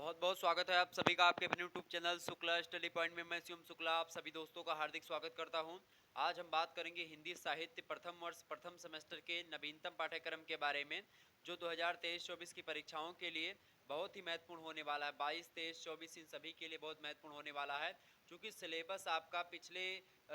बहुत बहुत स्वागत है आप सभी का आपके अपने YouTube channel Shukla study point में। मैं शिवम शुक्ला आप सभी दोस्तों का हार्दिक स्वागत करता हूं। आज हम बात करेंगे हिंदी साहित्य प्रथम वर्ष प्रथम सेमेस्टर के नवीनतम पाठ्यक्रम के बारे में, जो 2023-24 की परीक्षाओं के लिए बहुत ही महत्वपूर्ण होने वाला है। 22, 23, 24 इन सभी के लिए बहुत महत्वपूर्ण होने वाला है, क्योंकि सिलेबस आपका पिछले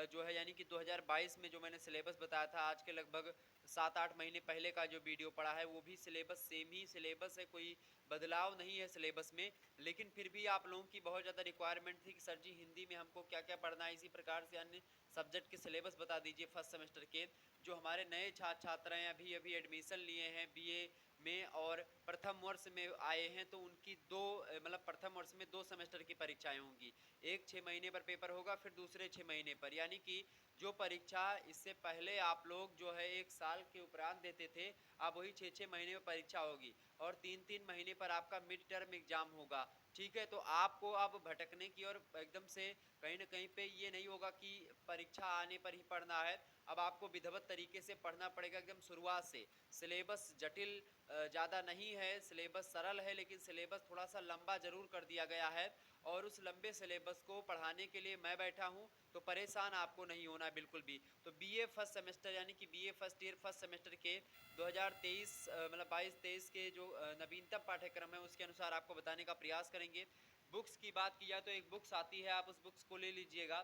जो है यानी कि 2022 में जो मैंने सिलेबस बताया था, आज के लगभग 7-8 महीने पहले का जो वीडियो पड़ा है वो भी सिलेबस सेम ही सिलेबस है, कोई बदलाव नहीं है सिलेबस में। लेकिन फिर भी आप लोगों की बहुत ज़्यादा रिक्वायरमेंट थी कि सर जी हिंदी में हमको क्या क्या पढ़ना है, इसी प्रकार से अन्य सब्जेक्ट के सिलेबस बता दीजिए फर्स्ट सेमेस्टर के। जो हमारे नए छात्र छात्र हैं, अभी अभी एडमिशन लिए हैं बीए में और प्रथम वर्ष में आए हैं, तो उनकी मतलब प्रथम वर्ष में 2 सेमेस्टर की परीक्षाएं होंगी। एक 6 महीने पर पेपर होगा, फिर दूसरे 6 महीने पर, यानी कि जो परीक्षा इससे पहले आप लोग जो है 1 साल के उपरांत देते थे, अब वही 6-6 महीने में परीक्षा होगी और 3-3 महीने पर आपका मिड टर्म एग्जाम होगा। ठीक है, तो आपको अब भटकने की और एकदम से कहीं ना कहीं पे ये नहीं होगा कि परीक्षा आने पर ही पढ़ना है। अब आपको विधिवत तरीके से पढ़ना पड़ेगा एकदम शुरुआत से। सिलेबस जटिल ज़्यादा नहीं है, सिलेबस सरल है, लेकिन सिलेबस थोड़ा सा लंबा ज़रूर कर दिया गया है। और उस लंबे सिलेबस को पढ़ाने के लिए मैं बैठा हूँ, तो परेशान आपको नहीं होना बिल्कुल भी। तो बीए फर्स्ट सेमेस्टर यानी कि BA first year first semester के 2023 मतलब 22-23 के जो नवीनतम पाठ्यक्रम है उसके अनुसार आपको बताने का प्रयास करेंगे। बुक्स की बात की जाए तो एक बुक्स आती है, आप उस बुक्स को ले लीजिएगा।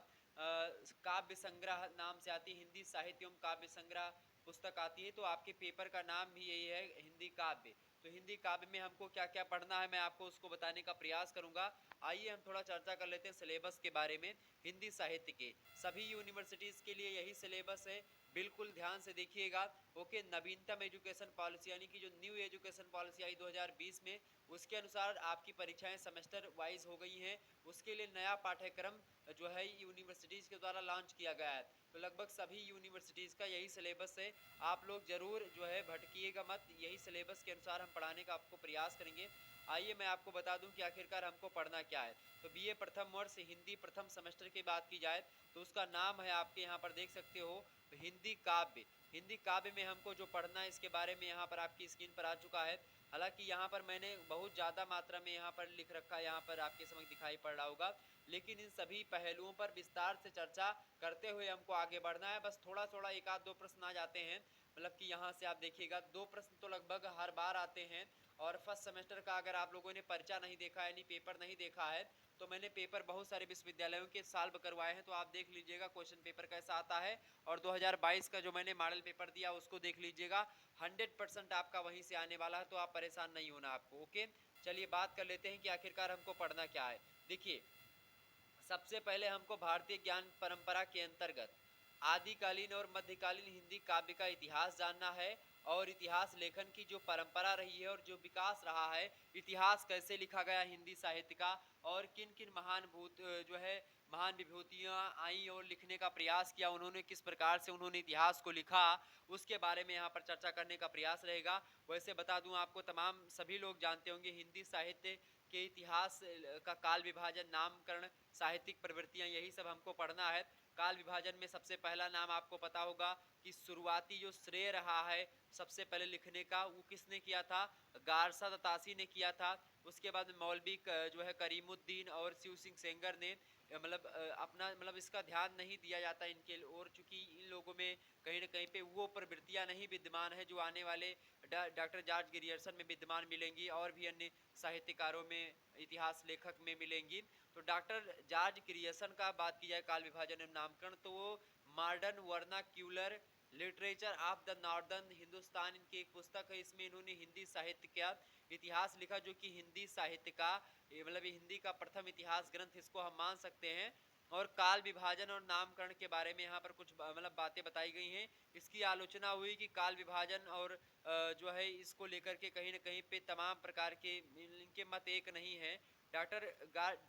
काव्य संग्रह नाम से आती है, हिंदी साहित्य एवं काव्य संग्रह पुस्तक आती है। तो आपके पेपर का नाम भी यही है, हिंदी काव्य। तो हिंदी काव्य में हमको क्या क्या पढ़ना है मैं आपको उसको बताने का प्रयास करूंगा। आइए हम थोड़ा चर्चा कर लेते हैं सिलेबस के बारे में। हिंदी साहित्य के सभी यूनिवर्सिटीज़ के लिए यही सिलेबस है, बिल्कुल ध्यान से देखिएगा। ओके, नवीनतम एजुकेशन पॉलिसी यानी कि जो न्यू एजुकेशन पॉलिसी आई 2020 में, उसके अनुसार आपकी परीक्षाएं सेमेस्टर वाइज हो गई हैं। उसके लिए नया पाठ्यक्रम जो है यूनिवर्सिटीज़ के द्वारा लॉन्च किया गया है। तो लगभग सभी यूनिवर्सिटीज़ का यही सिलेबस है। आप लोग ज़रूर जो है भटकिएगा मत, यही सिलेबस के अनुसार हम पढ़ाने का आपको प्रयास करेंगे। आइए मैं आपको बता दूं कि आखिरकार हमको पढ़ना क्या है। तो बीए प्रथम वर्ष हिंदी प्रथम सेमेस्टर की बात की जाए तो उसका नाम है, आपके यहाँ पर देख सकते हो, हिंदी काव्य। हिंदी काव्य में हमको जो पढ़ना है इसके बारे में यहाँ पर आपकी स्क्रीन पर आ चुका है। हालांकि यहाँ पर मैंने बहुत ज़्यादा मात्रा में यहाँ पर लिख रखा है, यहाँ पर आपके समझ दिखाई पड़ रहा होगा। लेकिन इन सभी पहलुओं पर विस्तार से चर्चा करते हुए हमको आगे बढ़ना है। बस थोड़ा थोड़ा एक आध दो प्रश्न आ जाते हैं, मतलब कि यहाँ से आप देखिएगा 2 प्रश्न तो लगभग हर बार आते हैं। और फर्स्ट सेमेस्टर का अगर आप लोगों ने पर्चा नहीं देखा है यानी पेपर नहीं देखा है, तो मैंने पेपर बहुत सारे विश्वविद्यालयों के साल करवाए हैं, तो आप देख लीजिएगा क्वेश्चन पेपर कैसा आता है। और 2022 का जो मैंने मॉडल पेपर दिया उसको देख लीजिएगा, 100% आपका वहीं से आने वाला है, तो आप परेशान नहीं होना आपको। ओके, चलिए बात कर लेते हैं कि आखिरकार हमको पढ़ना क्या है। देखिए, सबसे पहले हमको भारतीय ज्ञान परंपरा के अंतर्गत आदिकालीन और मध्यकालीन हिंदी काव्य का इतिहास जानना है, और इतिहास लेखन की जो परंपरा रही है और जो विकास रहा है, इतिहास कैसे लिखा गया हिंदी साहित्य का, और किन किन महान भूत जो है महान विभूतियाँ आई और लिखने का प्रयास किया, उन्होंने किस प्रकार से उन्होंने इतिहास को लिखा, उसके बारे में यहाँ पर चर्चा करने का प्रयास रहेगा। वैसे बता दूं आपको, तमाम सभी लोग जानते होंगे हिंदी साहित्य के इतिहास का काल विभाजन, नामकरण, साहित्यिक प्रवृत्तियां, यही सब हमको पढ़ना है। काल विभाजन में सबसे पहला नाम आपको पता होगा कि शुरुआती जो श्रेय रहा है सबसे पहले लिखने का, वो किसने किया था? गारसा दतासी ने किया था। उसके बाद मौलवी जो है करीमुद्दीन और शिव सिंह सेंगर ने मतलब अपना मतलब इसका ध्यान नहीं दिया जाता इनके और, चूंकि इन लोगों में कहीं ना कहीं पे वो प्रवृत्तियां नहीं विद्यमान है जो आने वाले डॉक्टर जॉर्ज ग्रियर्सन में विद्यमान मिलेंगी और भी अन्य साहित्यकारों में, इतिहास लेखक में मिलेंगी। तो डॉक्टर जॉर्ज ग्रियर्सन का बात की जाए काल विभाजन एवं नामकरण, तो वो modern vernacular literature of the northern Hindustan इनकी एक पुस्तक है। इसमें इन्होंने हिंदी साहित्य का इतिहास लिखा, जो कि हिंदी साहित्य का मतलब हिंदी का प्रथम इतिहास ग्रंथ इसको हम मान सकते हैं। और काल विभाजन और नामकरण के बारे में यहाँ पर कुछ मतलब बातें बताई गई हैं। इसकी आलोचना हुई कि काल विभाजन और जो है इसको लेकर के कहीं ना कहीं पे तमाम प्रकार के इनके मत एक नहीं है। डॉक्टर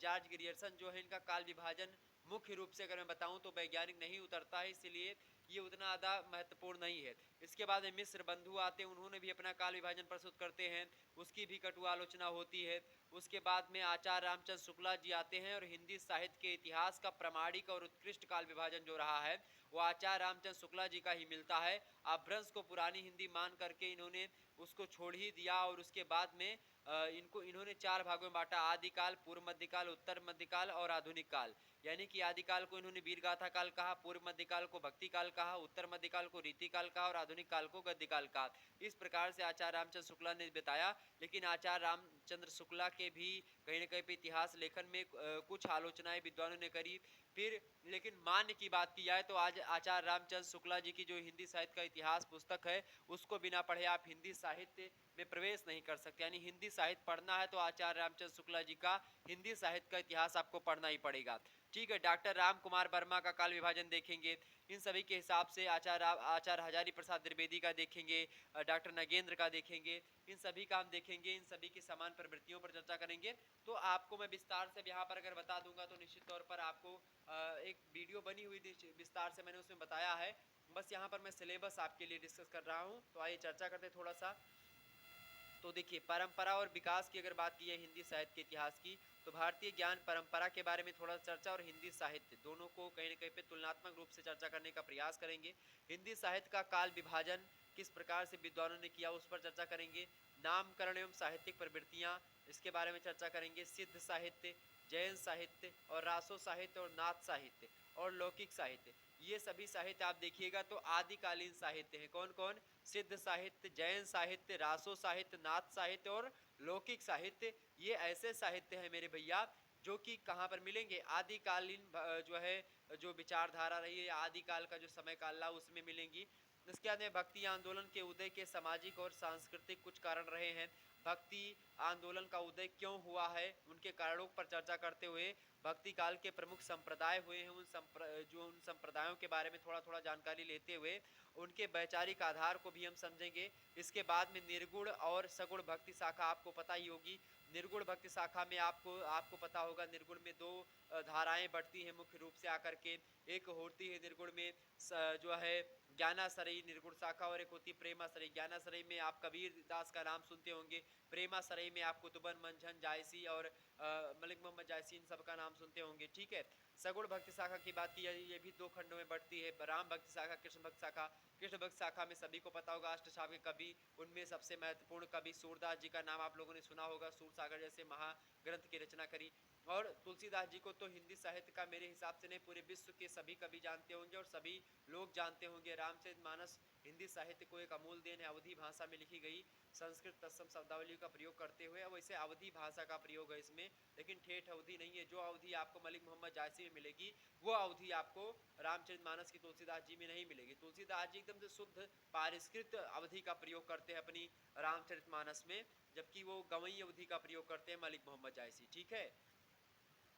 जॉर्ज ग्रियर्सन जो है, इनका काल विभाजन मुख्य रूप से अगर मैं बताऊं तो वैज्ञानिक नहीं उतरता है, इसलिए ये उतना ज़्यादा महत्वपूर्ण नहीं है। इसके बाद में मिस्र बंधु आते हैं, उन्होंने भी अपना काल विभाजन प्रस्तुत करते हैं, उसकी भी कटु आलोचना होती है। उसके बाद में आचार्य रामचंद्र शुक्ला जी आते हैं और हिंदी साहित्य के इतिहास का प्रामाणिक और उत्कृष्ट काल विभाजन जो रहा है वो आचार्य रामचंद्र शुक्ला जी का ही मिलता है। अपभ्रंश को पुरानी हिंदी मान करके इन्होंने उसको छोड़ ही दिया, और उसके बाद में इनको इन्होंने 4 भागों में बांटा, आदिकाल, पूर्व मध्यकाल, उत्तर मध्यकाल और आधुनिक काल। यानी कि आदिकाल को इन्होंने वीरगाथा काल कहा, पूर्व मध्यकाल को भक्ति काल कहा, उत्तर मध्यकाल को रीति काल कहा और आधुनिक काल को गद्य काल कहा। इस प्रकार से आचार्य रामचंद्र शुक्ला ने बताया। लेकिन आचार्य रामचंद्र शुक्ला के भी कहीं न कहीं पे इतिहास लेखन में कुछ आलोचनाएं विद्वानों ने करी। फिर लेकिन मान्य की बात की जाए तो आज आचार्य रामचंद्र शुक्ला जी की जो हिंदी साहित्य का इतिहास पुस्तक है, उसको बिना पढ़े आप हिंदी साहित्य में प्रवेश नहीं कर सकते। यानी हिंदी साहित्य पढ़ना है तो आचार्य रामचंद्र शुक्ला जी का हिंदी साहित्य का इतिहास आपको पढ़ना ही पड़ेगा। ठीक है, डॉक्टर राम कुमार वर्मा का काल विभाजन देखेंगे, इन सभी के हिसाब से आचार्य हजारी प्रसाद द्विवेदी का देखेंगे, डॉक्टर नगेंद्र का देखेंगे, इन सभी का हम देखेंगे, इन सभी की समान प्रवृत्तियों पर चर्चा करेंगे। तो आपको मैं विस्तार से यहाँ पर अगर बता दूंगा तो निश्चित तौर पर आपको एक वीडियो बनी हुई थी, विस्तार से मैंने उसमें बताया है। बस यहाँ पर मैं सिलेबस आपके लिए डिस्कस कर रहा हूँ, तो आइए चर्चा करते थोड़ा सा। तो देखिए, परंपरा और विकास की अगर बात की है हिंदी साहित्य के इतिहास की, तो भारतीय ज्ञान परंपरा के बारे में थोड़ा चर्चा और हिंदी साहित्य दोनों को कहीं न कहीं पे तुलनात्मक रूप से चर्चा करने का प्रयास करेंगे। हिंदी साहित्य का काल विभाजन किस प्रकार से विद्वानों ने किया उस पर चर्चा करेंगे। नामकरण एवं साहित्यिक प्रवृत्तियाँ, इसके बारे में चर्चा करेंगे। सिद्ध साहित्य, जैन साहित्य और रासो साहित्य और नाथ साहित्य और लौकिक साहित्य, ये सभी साहित्य आप देखिएगा तो आदिकालीन साहित्य है। कौन कौन? सिद्ध साहित्य, जैन साहित्य, रासो साहित्य, नाथ साहित्य और लौकिक साहित्य। ये ऐसे साहित्य हैं मेरे भैया जो कि कहाँ पर मिलेंगे? आदिकालीन जो है, जो विचारधारा रही है आदिकाल का जो समय काल रहा उसमें मिलेंगी। इसके बाद में भक्ति आंदोलन के उदय के सामाजिक और सांस्कृतिक कुछ कारण रहे हैं। भक्ति आंदोलन का उदय क्यों हुआ है, उनके कारणों पर चर्चा करते हुए भक्ति काल के प्रमुख संप्रदाय हुए हैं, उन संप्रदायों के बारे में थोड़ा थोड़ा जानकारी लेते हुए उनके वैचारिक आधार को भी हम समझेंगे। इसके बाद में निर्गुण और सगुण भक्ति शाखा आपको पता ही होगी। निर्गुण भक्ति शाखा में आपको पता होगा, निर्गुण में दो धाराएं बढ़ती हैं मुख्य रूप से आकर के। एक होती है निर्गुण में जो है ज्ञानाश्रयी निर्गुण शाखा, और एक होती है प्रेमाश्रयी। ज्ञानाश्रयी में आप कबीर दास का नाम सुनते होंगे, प्रेमाश्रयी में आप कुतुबन मंझन जायसी और मलिक मोहम्मद जायसी, इन सबका नाम सुनते होंगे। ठीक है, सगुण भक्ति शाखा की बात की जाए, ये भी दो खंडों में बढ़ती है, राम भक्ति शाखा, कृष्ण भक्ति शाखा। कृष्ण भक्ति शाखा में सभी को पता होगा अष्टसाव के कवि, उनमें सबसे महत्वपूर्ण कवि सूरदास जी का नाम आप लोगों ने सुना होगा। सूरसागर जैसे महाग्रंथ की रचना करी। और तुलसीदास जी को तो हिंदी साहित्य का मेरे हिसाब से नहीं, पूरे विश्व के सभी कवि जानते होंगे और सभी लोग जानते होंगे। रामचरितमानस हिंदी साहित्य को एक अमूल देन है, अवधी भाषा में लिखी गई संस्कृत तत्सम शब्दावली का प्रयोग करते हुए। अब वैसे अवधी भाषा का प्रयोग है इसमें, लेकिन ठेठ अवधि नहीं है। जो अवधि आपको मलिक मोहम्मद जायसी में मिलेगी वो अवधि आपको रामचरितमानस की तुलसीदास जी में नहीं मिलेगी। तुलसीदास जी एकदम से शुद्ध पारिष्कृत अवधि का प्रयोग करते हैं अपनी रामचरितमानस में, जबकि वो गवई अवधि का प्रयोग करते हैं मलिक मोहम्मद जायसी। ठीक है,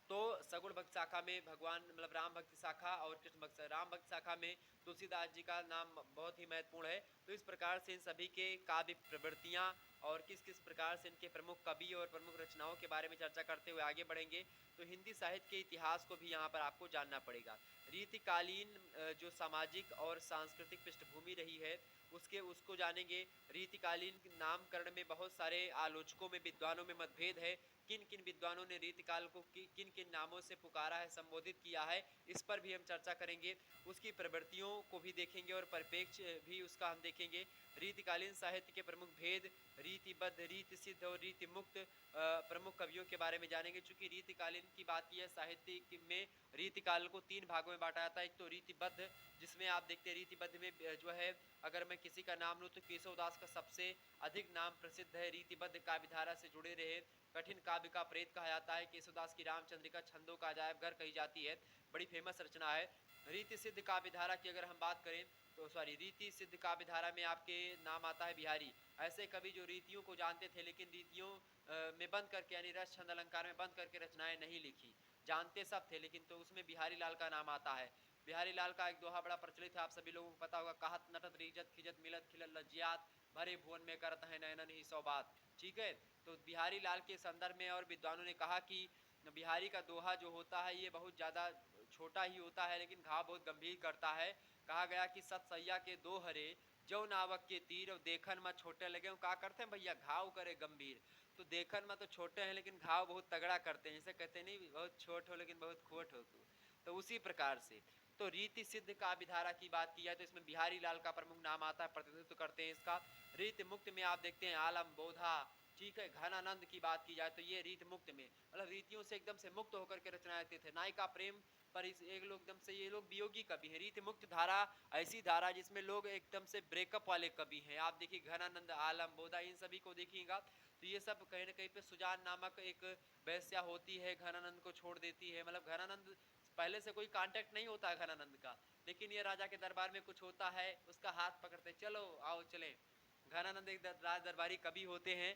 तो सगुण भक्ति शाखा में भगवान मतलब राम भक्ति शाखा और कृष्ण भक्ति, राम भक्ति शाखा में तुलसीदास जी का नाम बहुत ही महत्वपूर्ण है। तो इस प्रकार से इन सभी के काव्य प्रवृत्तियाँ और किस किस प्रकार से इनके प्रमुख कवि और प्रमुख रचनाओं के बारे में चर्चा करते हुए आगे बढ़ेंगे। तो हिंदी साहित्य के इतिहास को भी यहाँ पर आपको जानना पड़ेगा। रीतिकालीन जो सामाजिक और सांस्कृतिक पृष्ठभूमि रही है उसको जानेंगे। रीतिकालीन नामकरण में बहुत सारे आलोचकों में, विद्वानों में मतभेद है। किन किन विद्वानों ने रीतिकाल को किन किन नामों से पुकारा है, संबोधित किया है, इस पर भी हम चर्चा करेंगे। उसकी प्रवृत्तियों को भी देखेंगे और परिप्रेक्ष्य भी उसका हम देखेंगे। रीतिकालीन साहित्य के प्रमुख भेद, रीतिबद्ध, रीति सिद्ध और रीति मुक्त प्रमुख कवियों के बारे में जानेंगे। चूंकि रीतिकालीन की बात की है, साहित्य में रीतिकाल को 3 भागों में बांटा जाता है। एक तो रीतिबद्ध, जिसमें आप देखते हैं रीतिबद्ध में जो है, अगर मैं किसी का नाम लूँ तो केशवदास का सबसे अधिक नाम प्रसिद्ध है। रीतिबद्ध काव्यधारा से जुड़े रहे, कठिन काव्य का प्रेत कहा जाता है। केशवदास की रामचंद्रिका छंदों का अजायब घर कही जाती है, बड़ी फेमस रचना है। रीति सिद्ध काव्यधारा की अगर हम बात करें तो रीति सिद्ध काव्यधारा में आपके नाम आता है बिहारी। ऐसे कवि जो रीतियों को जानते थे लेकिन रीतियों में बंद करके, यानी रस छंद अलंकार में बंद करके रचनाएं नहीं लिखी। जानते सब थे लेकिन, तो उसमें बिहारी लाल का नाम आता है। बिहारी लाल का एक दोहा बड़ा प्रचलित है, आप सभी लोगों को पता होगा, कहत नटत रीजत खिजत मिलत खिलत लज्जियात, भरे भुवन में करत है नयनन ही सौबात। ठीक है, तो बिहारी लाल के संदर्भ में और विद्वानों ने कहा कि बिहारी का दोहा जो होता है ये बहुत ज़्यादा छोटा ही होता है लेकिन घाव बहुत गंभीर करता है। कहा गया कि सत सैया के दो हरे, जो नावक के तीर, और देखन में छोटे लगे। वो कहा करते हैं भैया, घाव करे गंभीर, तो देखन में तो छोटे हैं लेकिन घाव बहुत तगड़ा करते हैं। जैसे कहते नहीं, बहुत छोट हो लेकिन बहुत खोट हो तू, तो उसी प्रकार से। तो रीति सिद्ध काव्यधारा की बात की जाए तो इसमें बिहारी लाल का प्रमुख नाम आता है, प्रतिनिधित्व करते हैं इसका। रीति मुक्त में आप देखते हैं आलम, बोधा, ठीक है। घनानंद की बात की जाए तो ये रीत मुक्त में मतलब रीतियों से एकदम से मुक्त होकर के रचना देते थे। नायिका प्रेम पर एक लोग एकदम से, ये लोग वियोगी कवि हैं। रीत मुक्त धारा ऐसी धारा जिसमें लोग एकदम से ब्रेकअप वाले कवि हैं। आप देखिए घनानंद, आलम, बोधा, इन सभी को देखिएगा तो ये सब कहीं ना कहीं पे सुजान नामक एक वैश्या होती है, घनानंद को छोड़ देती है। मतलब घनानंद पहले से कोई कांटेक्ट नहीं होता है घनानंद का, लेकिन ये राजा के दरबार में कुछ होता है, उसका हाथ पकड़ते चलो आओ चले। घनानंद एक राज दरबारी कवि होते हैं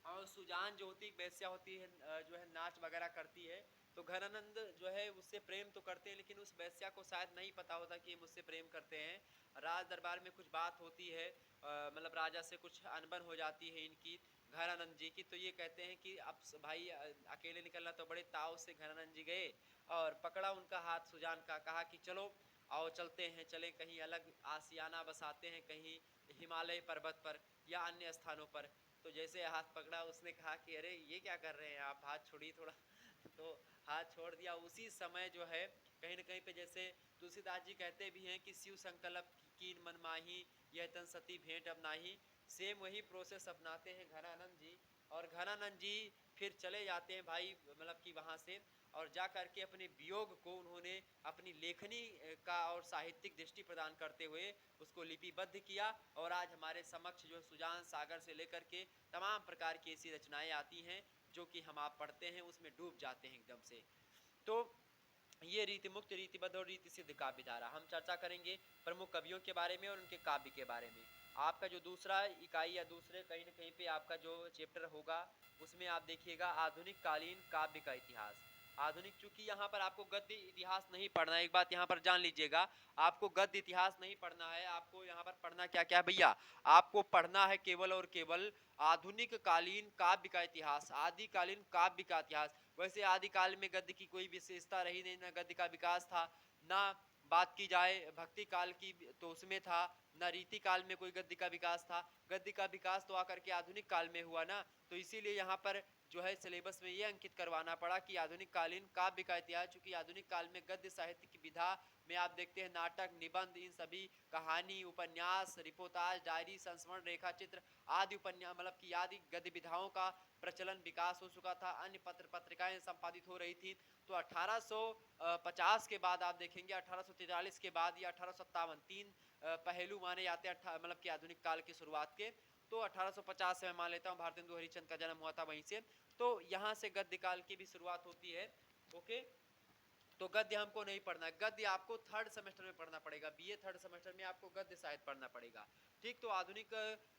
और सुजान जो होती है वैश्या होती है, जो है नाच वगैरह करती है। तो घनानंद जो है उससे प्रेम तो करते हैं, लेकिन उस वैश्या को शायद नहीं पता होता कि मुझसे प्रेम करते हैं। राज दरबार में कुछ बात होती है, मतलब राजा से कुछ अनबन हो जाती है इनकी, घनानंद जी की। तो ये कहते हैं कि अब भाई अकेले निकलना, तो बड़े ताव से घनानंद जी गए और पकड़ा उनका हाथ सुजान का, कहा कि चलो आओ चलते हैं, चले कहीं अलग आसियाना बसाते हैं, कहीं हिमालय पर्वत पर या अन्य स्थानों पर। तो जैसे हाथ पकड़ा उसने कहा कि अरे ये क्या कर रहे हैं आप, हाथ छोड़िए थोड़ा। तो हाथ छोड़ दिया। उसी समय जो है कहीं न कहीं पे, जैसे तुलसीदास जी कहते भी हैं कि शिव संकल्प कीन मन माही, यह तन सती भेंट अब नाही। सेम वही प्रोसेस अपनाते हैं घनानंद जी। और घनानंद जी फिर चले जाते हैं भाई, मतलब कि वहाँ से, और जा करके अपने वियोग को उन्होंने अपनी लेखनी का और साहित्यिक दृष्टि प्रदान करते हुए उसको लिपिबद्ध किया। और आज हमारे समक्ष जो सुजान सागर से लेकर के तमाम प्रकार की ऐसी रचनाएं आती हैं जो कि हम आप पढ़ते हैं उसमें डूब जाते हैं एकदम से। तो ये रीति मुक्त, रीतिबद्ध और रीति सिद्ध काव्य धारा। हम चर्चा करेंगे प्रमुख कवियों के बारे में और उनके काव्य के बारे में। आपका जो दूसरा इकाई या दूसरे कहीं न कहीं पे आपका जो चैप्टर होगा उसमें आप देखिएगा आधुनिक कालीन काव्य का इतिहास। आधुनिक, चूंकि यहाँ पर आपको गद्य इतिहास नहीं पढ़ना है, एक बात यहाँ पर जान लीजिएगा, आपको गद्य इतिहास नहीं पढ़ना है। आपको यहाँ पर पढ़ना क्या क्या भैया, आपको पढ़ना है केवल और केवल आधुनिक कालीन काव्य का इतिहास, आदिकालीन काव्य का इतिहास। वैसे आदिकाल में गद्य की कोई विशेषता रही नहीं, ना गद्य का विकास था, ना बात की जाए भक्ति काल की तो उसमें था, ना रीति काल में कोई गद्य का विकास था। गद्य का विकास तो आकर के आधुनिक काल में हुआ ना। तो इसीलिए यहाँ पर जो है सिलेबस में ये अंकित करवाना पड़ा कि आधुनिक कालीन काव्य का इतिहास, चूंकि आधुनिक काल में गद्य साहित्य की विधा में आप देखते हैं नाटक, निबंध, इन सभी कहानी, उपन्यास, रिपोर्टाज, डायरी, संस्मरण, रेखा चित्र आदि उपन्यास, मतलब कि आदि गद्य विधाओं का प्रचलन विकास हो चुका था। अन्य पत्र पत्रिकाएं संपादित हो रही थी। तो 1850 के बाद आप देखेंगे, 1843 के बाद या 1857, तीन पहलू माने जाते हैं मतलब कि आधुनिक काल की शुरुआत के। तो 1850 से मैं मान लेता हूँ भारतेंदु हरिश्चंद्र का जन्म हुआ था वहीं से। तो यहाँ से गद्य काल की भी शुरुआत होती है। ओके, तो गद्य हमको नहीं पढ़ना है, गद्य आपको थर्ड सेमेस्टर में पढ़ना पड़ेगा। बीए थर्ड सेमेस्टर में आपको गद्य साहित्य पढ़ना पड़ेगा। ठीक, तो आधुनिक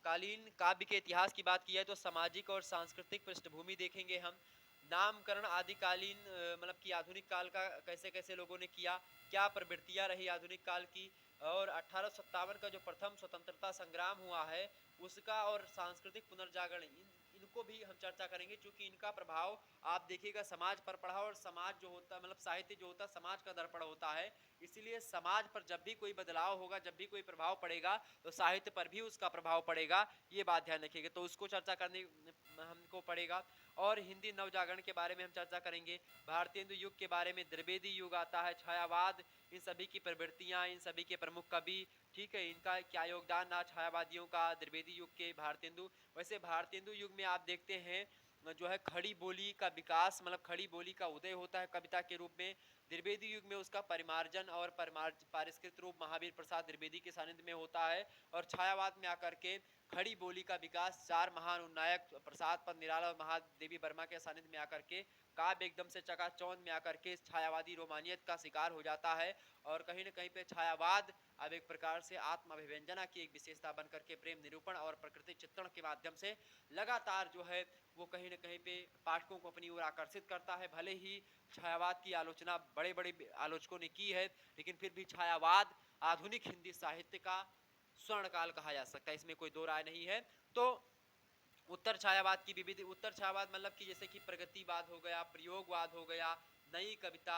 कालीन काव्य के इतिहास की बात की है तो सामाजिक और सांस्कृतिक पृष्ठभूमि देखेंगे हम। नामकरण आदिकालीन मतलब कि आधुनिक काल का कैसे कैसे लोगों ने किया, क्या प्रवृत्तियां रही आधुनिक काल की, और 1857 का जो प्रथम स्वतंत्रता संग्राम हुआ है उसका और सांस्कृतिक पुनर्जागरण, इनको भी हम चर्चा करेंगे, क्योंकि इनका प्रभाव आप देखिएगा समाज पर पड़ा। और समाज जो होता है, मतलब साहित्य जो होता है समाज का दर्पण होता है, इसीलिए समाज पर जब भी कोई बदलाव होगा, जब भी कोई प्रभाव पड़ेगा तो साहित्य पर भी उसका प्रभाव पड़ेगा, ये बात ध्यान रखिएगा। तो उसको चर्चा करने हमको पड़ेगा। और हिंदी नवजागरण के बारे में हम चर्चा करेंगे, भारतीय युग के बारे में, द्विवेदी युग आता है, छायावाद, इन सभी की प्रवृत्तियां, इन सभी के प्रमुख कवि, ठीक है, इनका क्या योगदान रहा छायावादियों का द्विवेदी युग के भारतेंदु। वैसे भारतेंदु युग में आप देखते हैं जो है खड़ी बोली का विकास, मतलब खड़ी बोली का उदय होता है कविता के रूप में। द्विवेदी युग में उसका परिमार्जन और परिष्कृत रूप महावीर प्रसाद द्विवेदी के सानिध्य में होता है। और छायावाद में आकर के खड़ी बोली का विकास चार महान उन्नायक प्रसाद पद निराला और महादेवी वर्मा के सानिध्य में आकर के काव्य एकदम से चकाचौंध में आकर के छायावादी रोमानियत का शिकार हो जाता है। और कहीं न कहीं पे छायावाद अब एक प्रकार से आत्म अभिव्यंजना की एक विशेषता बन करके प्रेम निरूपण और प्रकृति चित्रण के माध्यम से लगातार जो है वो कहीं न कहीं पे पाठकों को अपनी ओर आकर्षित करता है। भले ही छायावाद की आलोचना बड़े बड़े आलोचकों ने की है, लेकिन फिर भी छायावाद आधुनिक हिंदी साहित्य का स्वर्णकाल कहा जा सकता है, इसमें कोई दो राय नहीं है। तो उत्तर छायावाद की विविध, उत्तर छायावाद मतलब कि जैसे कि प्रगतिवाद हो गया, प्रयोगवाद हो गया, नई कविता,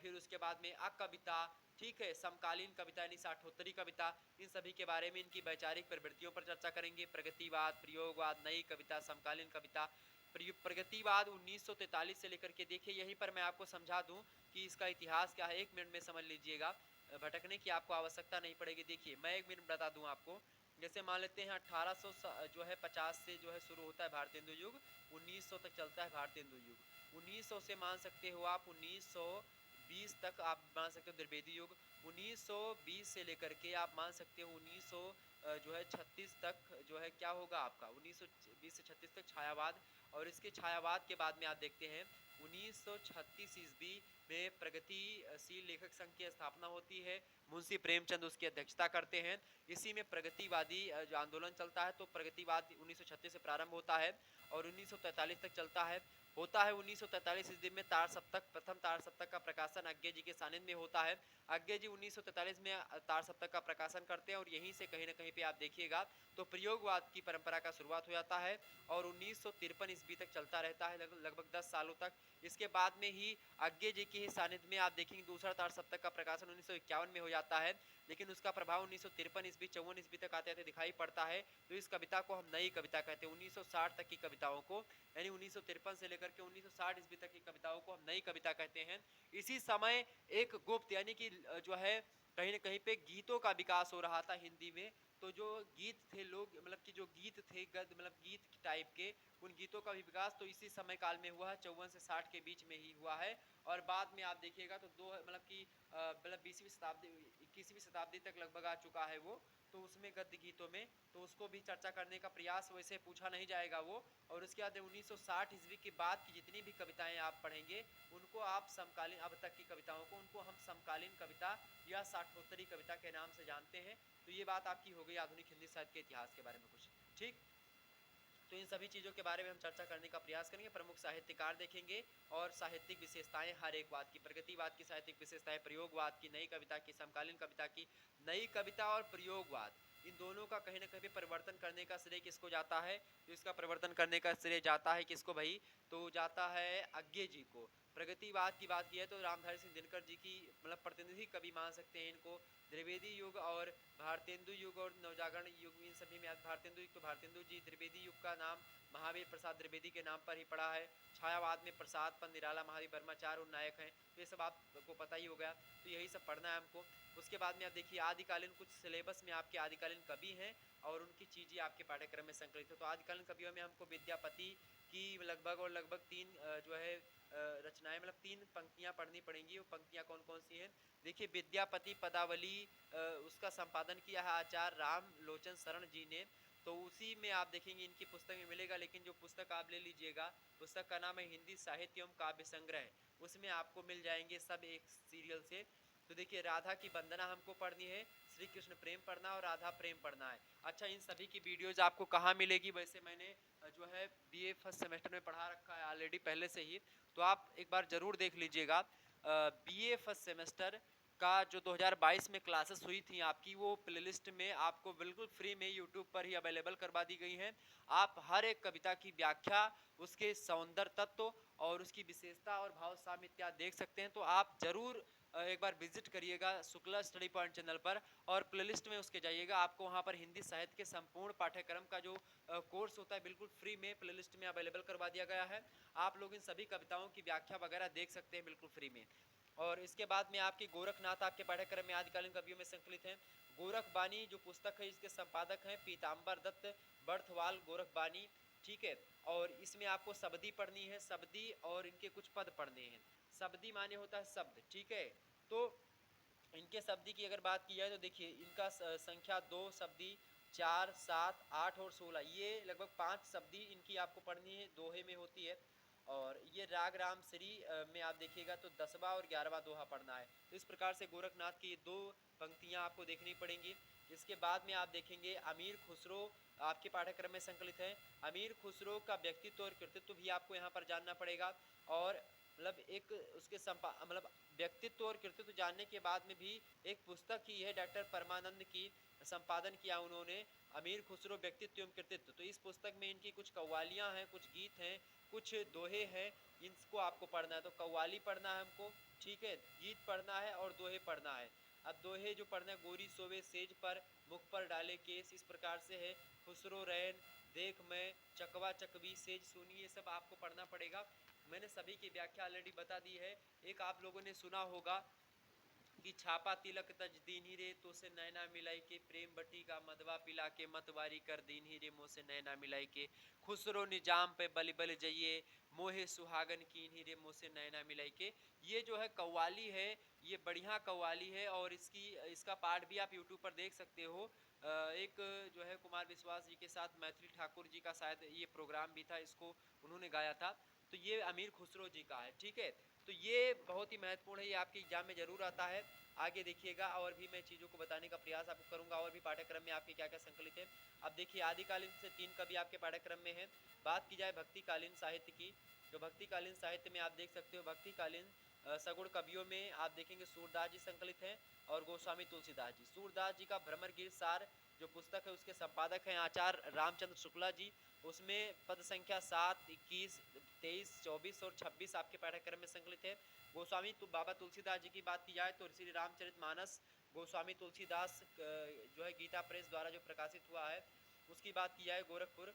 फिर उसके बाद में अकविता, ठीक है, समकालीन कविता यानी साठोत्तरी कविता, इन सभी के बारे में इनकी वैचारिक प्रवृत्तियों पर चर्चा करेंगे। प्रगतिवाद, प्रयोगवाद, नई कविता, समकालीन कविता। प्रगतिवाद 1943 से लेकर के, देखिए यहीं पर मैं आपको समझा दूं कि इसका इतिहास क्या है, 1 मिनट में समझ लीजिएगा, भटकने की आपको आवश्यकता नहीं पड़ेगी। देखिए मैं 1 मिनट बता दूं आपको जैसे मान लेते हैं 1800 जो है 50 से जो है शुरू होता है भारतेंदु युग, 1900 तक चलता है भारतेंदु युग। 1900 से मान सकते हो आप 1920 तक आप मान सकते हो द्विवेदी युग। 1920 से लेकर के आप मान सकते हो 1900 जो है 36 तक जो है क्या होगा आपका 1920 से 36 तक छायावाद। और इसके छायावाद के बाद में आप देखते हैं 1936 ईस्वी में प्रगतिशील लेखक संघ की स्थापना होती है। मुंशी प्रेमचंद उसकी अध्यक्षता करते हैं। इसी में प्रगतिवादी जो आंदोलन चलता है, तो प्रगतिवाद 1936 से प्रारंभ होता है और 1943 तक चलता है। होता है 1943 ईस्वी में तार सप्तक, प्रथम तार सप्तक का प्रकाशन अज्ञे जी के सानिध्य में होता है। अज्ञे जी 1943 में तार सप्तक का प्रकाशन करते हैं और यहीं से कहीं ना कहीं पे आप देखिएगा तो प्रयोगवाद की परंपरा का शुरुआत हो जाता है और 1953 ईस्वी तक चलता रहता है, लगभग 10 सालों तक। इसके बाद में ही अज्ञे जी के सानिध्य में आप देखेंगे दूसरा तार सप्तक का प्रकाशन 1951 में हो जाता है, लेकिन उसका प्रभाव 1953 ईस्वी 54 ईस्वी तक आते आते दिखाई पड़ता है। तो इस कविता को हम नई कविता कहते हैं। 1960 तक की कविताओं को, यानी 1953 से लेकर के 1960 ईस्वी तक की कविताओं को हम नई कविता कहते हैं। इसी समय एक गुप्त यानी कि जो है कहीं ना कहीं पे गीतों का विकास हो रहा था हिंदी में। तो जो गीत थे लोग मतलब कि जो गीत थे गद मतलब गीत टाइप के, उन गीतों का भी विकास तो इसी समय काल में हुआ है, 54 से 60 के बीच में ही हुआ है। और बाद में आप देखिएगा तो दो मतलब कि मतलब 20वीं शताब्दी 21वीं शताब्दी तक लगभग आ चुका है वो, तो उसमें गद्य गीतों में तो उसको भी चर्चा करने का प्रयास, वैसे पूछा नहीं जाएगा वो। और उसके बाद 1960 ईस्वी के बाद की जितनी भी कविताएं आप पढ़ेंगे उनको आप समकालीन, अब तक की कविताओं को उनको हम समकालीन कविता या साठोत्तरी कविता के नाम से जानते हैं। तो ये बात आपकी हो गई आधुनिक हिंदी साहित्य के इतिहास के बारे में कुछ, ठीक। तो इन सभी चीज़ों के बारे में हम चर्चा करने का प्रयास करेंगे। प्रमुख साहित्यकार देखेंगे और साहित्यिक विशेषताएं हर एक वाद की, प्रगतिवाद की साहित्यिक विशेषताएं, प्रयोगवाद की, नई कविता की, समकालीन कविता की। नई कविता और प्रयोगवाद इन दोनों का कहीं ना कहीं परिवर्तन करने का श्रेय किसको जाता है? तो इसका परिवर्तन करने का श्रेय जाता है किसको भाई? तो जाता है अज्ञे जी को। प्रगतिवाद की बात की है तो रामधारी सिंह दिनकर जी की मतलब प्रतिनिधि कवि मान सकते हैं इनको। द्विवेदी युग और भारतेंदु युग और नवजागरण युग, इन सभी में भारतेंदु युग तो भारतेंदु जी, द्विवेदी युग का नाम महावीर प्रसाद द्विवेदी के नाम पर ही पड़ा है। छायावाद में प्रसाद पंत, निराला, महादेव वर्मा चार उन नायक हैं, तो ये सब आपको पता ही हो गया। तो यही सब पढ़ना है हमको। उसके बाद में आप देखिए आदिकालीन, कुछ सिलेबस में आपके आदिकालीन कवि हैं और उनकी चीज़ें आपके पाठ्यक्रम में संकलित है। तो आदिकालीन कवियों में हमको विद्यापति की लगभग और लगभग तीन जो है रचनाएं मतलब तीन पंक्तियां पढ़नी पड़ेंगी। वो पंक्तियां कौन कौन सी हैं? देखिए विद्यापति पदावली उसका संपादन किया है आचार्य राम लोचन शरण जी ने। तो उसी में आप देखेंगे इनकी पुस्तक में मिलेगा, लेकिन जो पुस्तक आप ले लीजिएगा पुस्तक का नाम है हिंदी साहित्य एवं काव्य संग्रह। उसमें आपको मिल जाएंगे सब एक सीरियल से। तो देखिए राधा की वंदना हमको पढ़नी है, श्री कृष्ण प्रेम पढ़ना और राधा प्रेम पढ़ना है। अच्छा इन सभी की वीडियोज आपको कहाँ मिलेगी? वैसे मैंने जो है बीए फर्स्ट सेमेस्टर में पढ़ा रखा है ऑलरेडी पहले से ही, तो आप एक बार जरूर देख लीजिएगा। बीए फर्स्ट सेमेस्टर का जो 2022 में क्लासेस हुई थी आपकी, वो प्लेलिस्ट में आपको बिल्कुल फ्री में यूट्यूब पर ही अवेलेबल करवा दी गई हैं। आप हर एक कविता की व्याख्या, उसके सौंदर्य तत्व और उसकी विशेषता और भाव साम्य इत्यादि देख सकते हैं। तो आप जरूर एक बार विजिट करिएगा शुक्ला स्टडी पॉइंट चैनल पर और प्लेलिस्ट में उसके जाइएगा। आपको वहाँ पर हिंदी साहित्य के संपूर्ण पाठ्यक्रम का जो कोर्स होता है बिल्कुल फ्री में प्लेलिस्ट में अवेलेबल करवा दिया गया है। आप लोग इन सभी कविताओं की व्याख्या वगैरह देख सकते हैं बिल्कुल फ्री में। और इसके बाद में आपकी गोरखनाथ आपके पाठ्यक्रम में आदिकालीन कवियों में संकलित हैं। गोरखबानी जो पुस्तक है इसके संपादक हैं पीताम्बर दत्त बर्थवाल गोरखबानी, ठीक है। और इसमें आपको शब्दी पढ़नी है, शब्दी और इनके कुछ पद पढ़ने हैं। शब्दी माने होता है शब्द, ठीक है। तो इनके शब्दी की अगर बात की जाए तो देखिए इनका संख्या 2 शब्दी, 4, 7, 8 और 16, ये लगभग 5 शब्दी इनकी आपको पढ़नी है, दोहे में होती है। और ये राग राम श्री में आप देखिएगा तो 10वां और 11वां दोहा पढ़ना है। तो इस प्रकार से गोरखनाथ की ये दो पंक्तियां आपको देखनी पड़ेंगी। इसके बाद में आप देखेंगे अमीर खुसरो आपके पाठ्यक्रम में संकलित है। अमीर खुसरो का व्यक्तित्व और कृतित्व भी आपको यहाँ पर जानना पड़ेगा। और मतलब एक उसके मतलब व्यक्तित्व और कृतित्व जानने के बाद में भी एक पुस्तक की है डॉक्टर परमानंद की, संपादन किया उन्होंने, अमीर खुसरो व्यक्तित्व एवं कृतित्व। तो इस पुस्तक में इनकी कुछ कव्वालियाँ हैं, कुछ गीत हैं, कुछ दोहे हैं, इनको आपको पढ़ना है। तो कव्वाली पढ़ना है हमको, ठीक है, गीत पढ़ना है और दोहे पढ़ना है। अब दोहे जो पढ़ना है, गोरी सोवे सेज पर मुख पर डाले केस, इस प्रकार से है। खुसरो रैन देख मैं चकवा चकवी सेज सुनी, ये सब आपको पढ़ना पड़ेगा। मैंने सभी की व्याख्या ऑलरेडी बता दी है। एक आप लोगों ने सुना होगा कि छापा तिलक तज दीन्ही रे तो से नैना मिलाई के, प्रेम बटी का मदवा पिला के मतवारी कर दीन्ही रे मोह से नैना मिलाई के, खुसरो निजाम पे बलि बल जइए मोहे सुहागन कीन्ही रे मोह से नैना मिलाई के। ये जो है कव्वाली है, ये बढ़िया कव्वाली है और इसका पाठ भी आप यूट्यूब पर देख सकते हो। एक जो है कुमार विश्वास जी के साथ मैथिली ठाकुर जी का शायद ये प्रोग्राम भी था, इसको उन्होंने गाया था। तो ये अमीर खुसरो जी का है, ठीक है। तो ये बहुत ही महत्वपूर्ण है, ये आपके एग्जाम में जरूर आता है। आगे देखिएगा और भी मैं चीज़ों को बताने का प्रयास आपको करूंगा, और भी पाठ्यक्रम में आपके क्या क्या संकलित है। अब देखिए आदिकालीन से 3 कवि आपके पाठ्यक्रम में है। बात की जाए भक्तिकालीन साहित्य की, तो भक्तिकालीन साहित्य में आप देख सकते हो भक्तिकालीन सगुण कवियों में आप देखेंगे सूरदास जी संकलित हैं और गोस्वामी तुलसीदास जी। सूरदास जी का भ्रमर गीत सार जो पुस्तक है उसके संपादक हैं आचार्य रामचंद्र शुक्ला जी। उसमें पद संख्या 7, 21, 23, 24 और 26 आपके पाठ्यक्रम में संकलित है। गोस्वामी बाबा तुलसीदास जी की बात की जाए तो श्री रामचरितमानस गोस्वामी तुलसीदास जो है गीता प्रेस द्वारा जो प्रकाशित हुआ है, उसकी बात की जाए गोरखपुर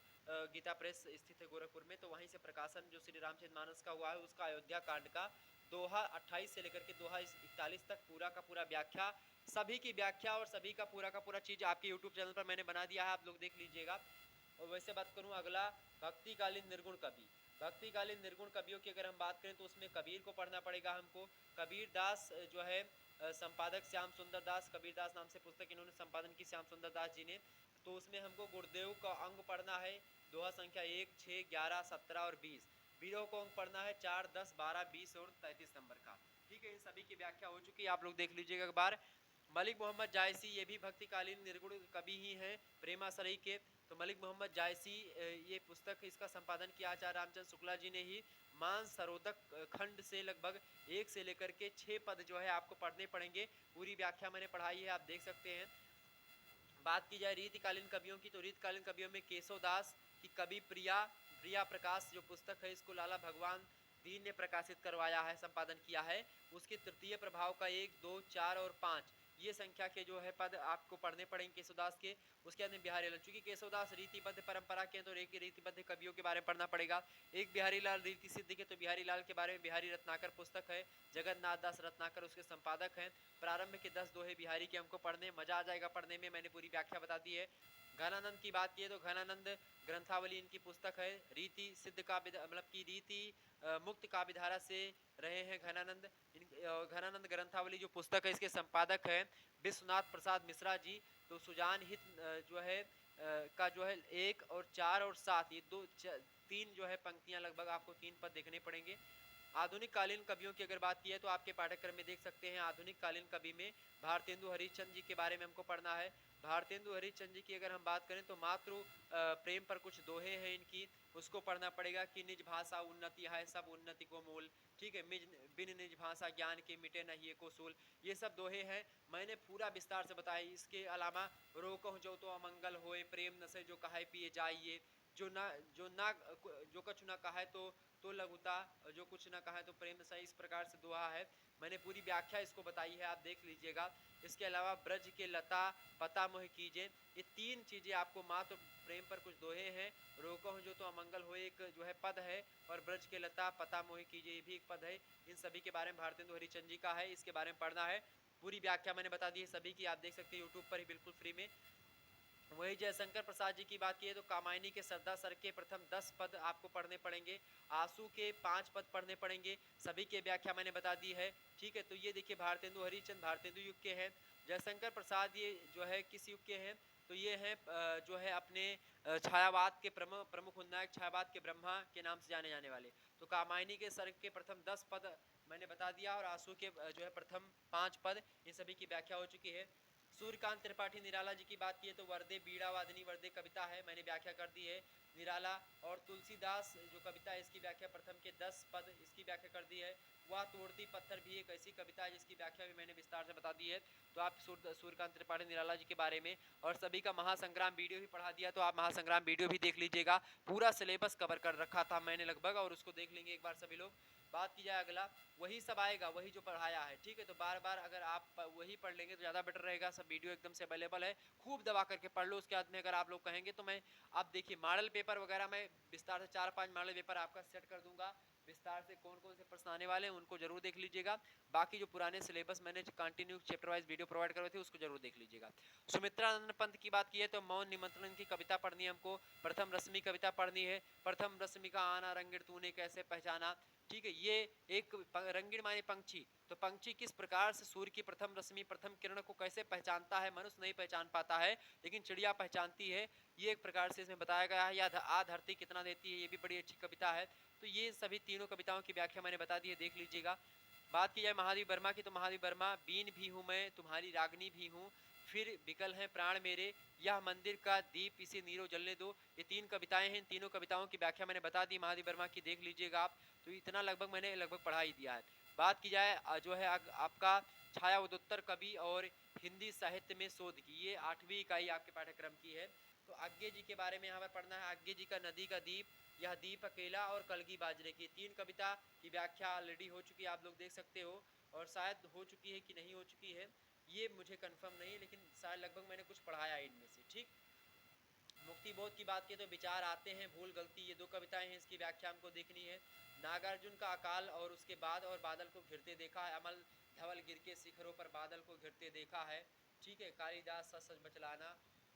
गीता प्रेस स्थित है गोरखपुर में, तो वहीं से प्रकाशन जो श्री रामचरितमानस का हुआ है उसका अयोध्या कांड का दोहा 28 से लेकर के दोहा 41 तक पूरा का पूरा व्याख्या, सभी की व्याख्या और सभी का पूरा चीज आपके यूट्यूब चैनल पर मैंने बना दिया है, आप लोग देख लीजिएगा। और वैसे बात करूं अगला भक्तिकालीन निर्गुण कवि। भक्तिकालीन निर्गुण कवियों की अगर हम बात करें तो उसमें कबीर को पढ़ना पड़ेगा हमको। कबीर दास जो है संपादक श्याम सुंदर दास, कबीर दास नाम से पुस्तक इन्होंने संपादन की श्याम सुंदर दास जी ने। तो उसमें हमको गुरुदेव का अंग पढ़ना है, दोहा संख्या 1, 6, 11, 17 और 20। वीरों को अंग पढ़ना है 4, 10, 12, 20 और 33 नंबर का, ठीक है। इन सभी की व्याख्या हो चुकी है, आप लोग देख लीजिएगा एक बार। मलिक मोहम्मद जायसी ये भी भक्तिकालीन निर्गुण कवि ही हैं प्रेमासरई के। तो मलिक मोहम्मद जायसी ये पुस्तक इसका संपादन किया आचार्य रामचंद्र शुक्ला जी ने ही। मान सरोदक खंड से लगभग 1 से लेकर के 6 पद जो है आपको पढ़ने पड़ेंगे, पूरी व्याख्या मैंने पढ़ाई है, आप देख सकते हैं। बात की जाए रीतिकालीन कवियों की, तो रीतिकालीन कवियों में केशव दास की कवि प्रिया प्रकाश जो पुस्तक है इसको लाला भगवान दीन ने प्रकाशित करवाया है, संपादन किया है। उसके तृतीय प्रभाव का 1, 2, 4 और 5 ये संख्या के जो है पद आपको पढ़ने पड़ेंगे केशवदास के। उसके बाद में बिहारी लाल, चूंकि केशवदास रीतिबद्ध परंपरा के तो एक रीतिबद्ध कवियों के बारे में पढ़ना पड़ेगा। एक बिहारी लाल रीति सिद्ध के, तो बिहारी लाल के बारे में बिहारी रत्नाकर पुस्तक है, जगन्नाथ दास रत्नाकर उसके संपादक हैं। प्रारंभ के 10 दोहे बिहारी के हमको पढ़ने मजा आ जाएगा पढ़ने में, मैंने पूरी व्याख्या बता दी है। घनानंद की बात की तो घनानंद ग्रंथावली इनकी पुस्तक है, रीति सिद्ध का मतलब की रीति मुक्त काव्यधारा से रहे हैं घनानंद। घनानंद ग्रंथावली जो पुस्तक है इसके संपादक है विश्वनाथ प्रसाद मिश्रा जी। तो सुजान हित जो है का जो है 1 और 4 और 7 ये 3 जो है पंक्तियां लगभग आपको 3 पद देखने पड़ेंगे। आधुनिक कालीन कवियों की अगर बात की है तो आपके पाठ्यक्रम में देख सकते हैं आधुनिक कालीन कवि में भारतेंदु हरिश्चंद्र जी के बारे में हमको पढ़ना है। भारतेंदु हरिश्चंद्र जी की अगर हम बात करें तो मातृ प्रेम पर कुछ दोहे हैं इनकी, उसको पढ़ना पड़ेगा कि निज भाषा उन्नति है सब उन्नति को मूल, ठीक है। बिन निज भाषा ज्ञान के मिटे नहीं को सूल, ये सब दोहे हैं, मैंने पूरा विस्तार से बताया। इसके अलावा रोको जो तो अमंगल होए, प्रेम नशे जो कहे पिए जाइए, जो कछु ना कहे तो लघुता, जो कुछ ना कहे तो प्रेम नशा, इस प्रकार से दोहा है, मैंने पूरी व्याख्या इसको बताई है, आप देख लीजिएगा। इसके अलावा ब्रज के लता पता मोह कीजे, ये 3 चीजें आपको मात्र प्रेम पर कुछ दोहे हैं। रोको जो तो अमंगल हो एक जो है पद है, और ब्रज के लता पता मोह कीजिए ये भी एक पद है। इन सभी के बारे में भारतेंदु हरिश्चंद्र जी का है, इसके बारे में पढ़ना है। पूरी व्याख्या मैंने बता दी है सभी की, आप देख सकते हैं यूट्यूब पर ही बिल्कुल फ्री में। वही जयशंकर प्रसाद जी की बात की है तो कामायनी के श्रद्धा सर के प्रथम 10 पद आपको पढ़ने पड़ेंगे, आंसू के 5 पद पढ़ने पड़ेंगे, सभी की व्याख्या मैंने बता दी है, ठीक है। तो ये देखिए भारतेंदु हरिश्चंद्र भारतेंदु युग के हैं। जयशंकर प्रसाद ये जो है किस युग के हैं, तो ये हैं जो है अपने छायावाद के प्रमुख उन्नायक, छायावाद के ब्रह्मा के नाम से जाने जाने वाले। तो कामायनी के सर के प्रथम 10 पद मैंने बता दिया, और आंसू के जो है प्रथम 5 पद, इन सभी की व्याख्या हो चुकी है। सूर्यकांत त्रिपाठी निराला जी की बात की है तो वर्दे बीड़ा वादनी वर्दे कविता है, मैंने व्याख्या कर दी है निराला। और तुलसीदास जो कविता है इसकी व्याख्या प्रथम के 10 पद इसकी व्याख्या कर दी है। वह तोड़ती पत्थर भी एक ऐसी कविता है जिसकी व्याख्या भी मैंने विस्तार से बता दी है। तो आप सूर्यकांत त्रिपाठी निराला जी के बारे में और सभी का महासंग्राम वीडियो भी पढ़ा दिया, तो आप महासंग्राम वीडियो भी देख लीजिएगा, पूरा सिलेबस कवर कर रखा था मैंने लगभग, और उसको देख लेंगे एक बार सभी लोग। बात की जाए अगला, वही सब आएगा वही जो पढ़ाया है, ठीक है। तो बार बार अगर आप वही पढ़ लेंगे तो ज़्यादा बेटर रहेगा, सब वीडियो एकदम से अवेलेबल है, खूब दबा करके पढ़ लो। उसके बाद में अगर आप लोग कहेंगे तो मैं आप देखिए मॉडल पेपर वगैरह मैं विस्तार से 4-5 मॉडल पेपर आपका सेट कर दूंगा विस्तार से कौन कौन से प्रश्न आने वाले हैं उनको जरूर देख लीजिएगा। बाकी जो पुराने सिलेबस मैंने continue chapter wise video provide करवाए थे उसको जरूर देख लीजिएगा। सुमित्रानंद पंत की बात की है तो मौन निमंत्रण की कविता पढ़नी है हमको, प्रथम रश्मि कविता पढ़नी है, प्रथम रश्मि का आना रंगीण तूने कैसे पहचाना। ठीक है, ये एक रंगीण माने पंछी, तो पंछी किस प्रकार से सूर्य की प्रथम रश्मि प्रथम किरण को कैसे पहचानता है, मनुष्य नहीं पहचान पाता है लेकिन चिड़िया पहचानती है, ये एक प्रकार से इसमें बताया गया है। या आ धरती कितना देती है, ये भी बड़ी अच्छी कविता है। तो ये सभी तीनों कविताओं की व्याख्या मैंने बता दी है, देख लीजिएगा। बात की जाए महादेव वर्मा की तो महादेव वर्मा बीन भी हूँ मैं तुम्हारी रागनी भी हूँ, फिर विकल हैं प्राण मेरे, यह मंदिर का दीप इसे नीरो जलने दो। ये तीन कविताएं हैं, इन तीनों कविताओं की व्याख्या मैंने बता दी महादेव वर्मा की, देख लीजिएगा आप। तो इतना लगभग मैंने पढ़ा ही दिया है। बात की जाए जो है आपका छायावदोत्तर कवि और हिंदी साहित्य में शोध की, ये 8वीं इकाई आपके पाठ्यक्रम की है। तो आज्ञे जी के बारे में यहाँ पर पढ़ना है। आज्ञे जी का नदी का दीप, यह दीप अकेला और कलगी बाजरे की, तीन कविता की व्याख्या ऑलरेडी हो चुकी है, आप लोग देख सकते हो, और शायद हो चुकी है कि नहीं हो चुकी है ये मुझे कंफर्म नहीं है, लेकिन शायद लगभग मैंने कुछ पढ़ाया इनमें से। ठीक, मुक्तिबोध की बात की तो विचार आते हैं भूल गलती, ये दो कविताएं हैं, इसकी व्याख्या हमको देखनी है। नागार्जुन का अकाल और उसके बाद और बादल को घिरते देखा है, अमल धवल गिर के शिखरों पर बादल को घिरते देखा है। ठीक है, कालिदास सच सच बचलाना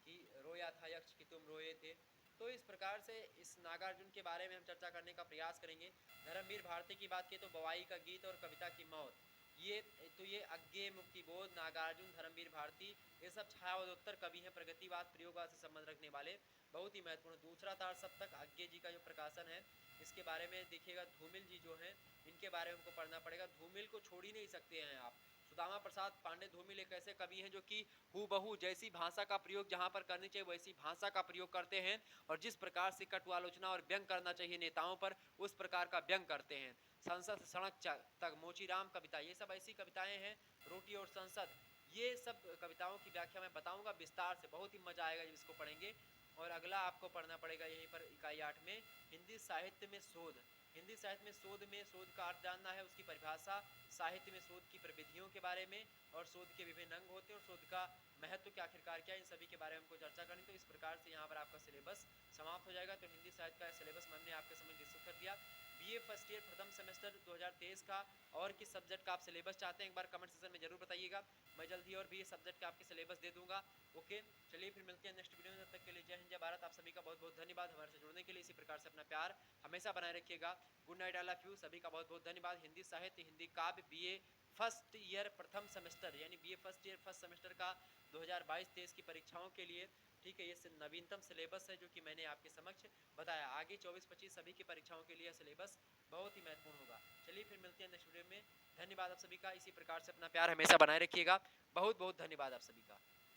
कि रोया था यक्ष कि तुम रोए थे। तो इस प्रकार से इस नागार्जुन के बारे में हम चर्चा करने का प्रयास करेंगे। धर्मवीर भारती की बात की तो बवाई का गीत और कविता की मौत, ये तो ये अज्ञे, मुक्तिबोध, नागार्जुन, धर्मवीर भारती, ये सब छायावदोत्तर कवि हैं, प्रगतिवाद प्रयोगवाद से संबंध रखने वाले, बहुत ही महत्वपूर्ण। दूसरा तार सप्तक अज्ञे जी का जो प्रकाशन है इसके बारे में देखिएगा। धूमिल जी जो हैं इनके बारे में हमको पढ़ना पड़ेगा, धूमिल को छोड़ ही नहीं सकते हैं आप। सुदामा प्रसाद पांडे धूमिल एक ऐसे कवि हैं जो कि हूबहू जैसी भाषा का प्रयोग जहाँ पर करनी चाहिए वैसी भाषा का प्रयोग करते हैं, और जिस प्रकार से कटु आलोचना और व्यंग करना चाहिए नेताओं पर उस प्रकार का व्यंग करते हैं। संसद सड़क तक, मोचीराम कविता, ये सब ऐसी कविताएं हैं। रोटी और संसद, ये सब कविताओं की व्याख्या मैं बताऊंगा विस्तार से, बहुत ही मजा आएगा जब इसको पढ़ेंगे। और अगला आपको पढ़ना पड़ेगा यहीं पर इकाई 8 में हिंदी साहित्य में शोध। हिंदी साहित्य में शोध का अर्थ जानना है, उसकी परिभाषा, साहित्य में शोध की प्रविधियों के बारे में, और शोध के विभिन्न अंग होते हैं और शोध का महत्व क्या आखिरकार क्या, इन सभी के बारे में हमको चर्चा करनी। तो इस प्रकार से यहाँ पर आपका सिलेबस समाप्त हो जाएगा। तो हिंदी साहित्य का सिलेबस मैंने आपके समझ डिस्कस कर दिया। बीए फर्स्ट ईयर प्रथम सेमेस्टर 2023 का और किस सब्जेक्ट का आप सिलेबस चाहते हैं एक बार कमेंट सेक्शन में जरूर बताइएगा, मैं जल्दी और भी सब्जेक्ट का आपके सिलेबस दे दूंगा। ओके, चलिए फिर मिलते हैं नेक्स्ट वीडियो में, तब तक के लिए जय हिंद जय भारत। आप सभी का बहुत बहुत धन्यवाद हमारे से जुड़ने के लिए, इसी प्रकार से अपना प्यार हमेशा बनाए रखिएगा। Good night, I love you, सभी का बहुत बहुत धन्यवाद। हिंदी साहित्य, हिंदी काव्य, बीए फर्स्ट ईयर प्रथम सेमेस्टर यानी BA first year first semester का 2022-23 की परीक्षाओं के लिए, ठीक है, ये नवीनतम सिलेबस है जो कि मैंने आपके समक्ष बताया। आगे 24-25 सभी की परीक्षाओं के लिए सिलेबस बहुत ही महत्वपूर्ण होगा। चलिए फिर मिलते हैं नेक्स्ट वीडियो में, धन्यवाद आप सभी का, इसी प्रकार से अपना प्यार हमेशा बनाए रखिएगा। बहुत बहुत धन्यवाद आप सभी का।